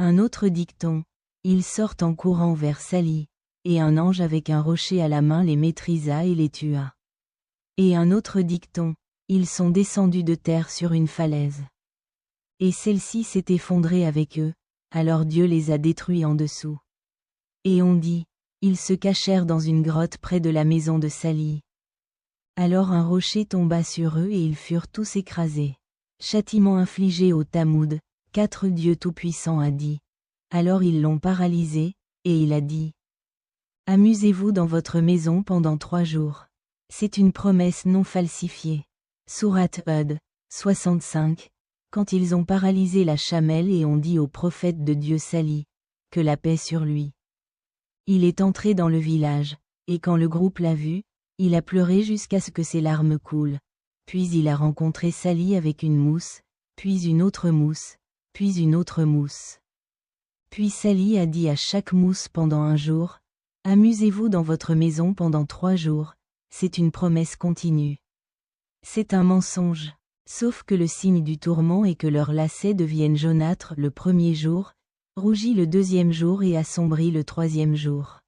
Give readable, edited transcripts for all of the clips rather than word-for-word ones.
Un autre dicton. Ils sortent en courant vers Sali, et un ange avec un rocher à la main les maîtrisa et les tua. Et un autre dicton. Ils sont descendus de terre sur une falaise. Et celle-ci s'est effondrée avec eux, alors Dieu les a détruits en dessous. Et on dit, ils se cachèrent dans une grotte près de la maison de Sali. Alors un rocher tomba sur eux et ils furent tous écrasés. Châtiment infligé au Tamoud, 4 Dieu Tout-Puissant a dit. Alors ils l'ont paralysé, et il a dit. Amusez-vous dans votre maison pendant 3 jours. C'est une promesse non falsifiée. Sourate Hud, 65. Quand ils ont paralysé la chamelle et ont dit au prophète de Dieu Sali, que la paix sur lui. Il est entré dans le village, et quand le groupe l'a vu, il a pleuré jusqu'à ce que ses larmes coulent. Puis il a rencontré Sali avec une mousse, puis une autre mousse, puis une autre mousse. Puis Sali a dit à chaque mousse pendant un jour, amusez-vous dans votre maison pendant 3 jours, c'est une promesse continue. C'est un mensonge, sauf que le signe du tourment est que leurs lacets deviennent jaunâtres le premier jour, rougis le 2e jour et assombris le 3e jour.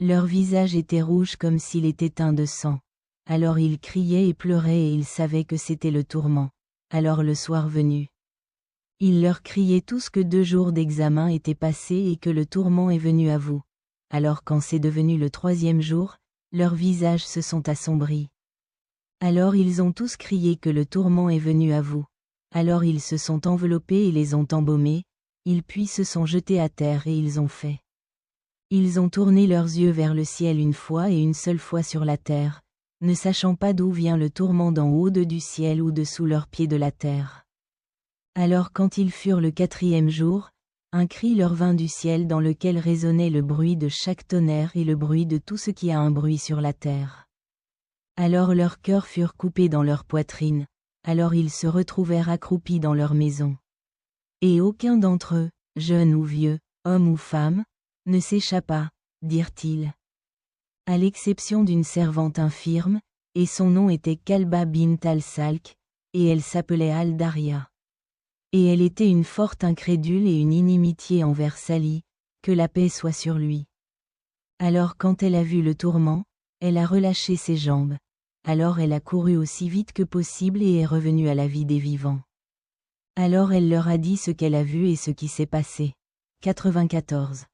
Leur visage était rouge comme s'il était teint de sang. Alors ils criaient et pleuraient et ils savaient que c'était le tourment. Alors le soir venu, ils leur criaient tous que 2 jours d'examen étaient passés et que le tourment est venu à vous. Alors quand c'est devenu le 3e jour, leurs visages se sont assombris. Alors ils ont tous crié que le tourment est venu à vous. Alors ils se sont enveloppés et les ont embaumés, ils puis se sont jetés à terre et ils ont fait. Ils ont tourné leurs yeux vers le ciel une fois et une seule fois sur la terre, ne sachant pas d'où vient le tourment d'en haut du ciel ou dessous leurs pieds de la terre. Alors quand ils furent le 4e jour, un cri leur vint du ciel dans lequel résonnait le bruit de chaque tonnerre et le bruit de tout ce qui a un bruit sur la terre. Alors leurs cœurs furent coupés dans leur poitrine, alors ils se retrouvèrent accroupis dans leur maison. Et aucun d'entre eux, jeune ou vieux, homme ou femme, ne s'échappa, dirent-ils. À l'exception d'une servante infirme, et son nom était Kalba bint al-Salk, et elle s'appelait Al-Daria. Et elle était une forte incrédule et une inimitié envers Sali, que la paix soit sur lui. Alors quand elle a vu le tourment, elle a relâché ses jambes. Alors elle a couru aussi vite que possible et est revenue à la vie des vivants. Alors elle leur a dit ce qu'elle a vu et ce qui s'est passé. 94.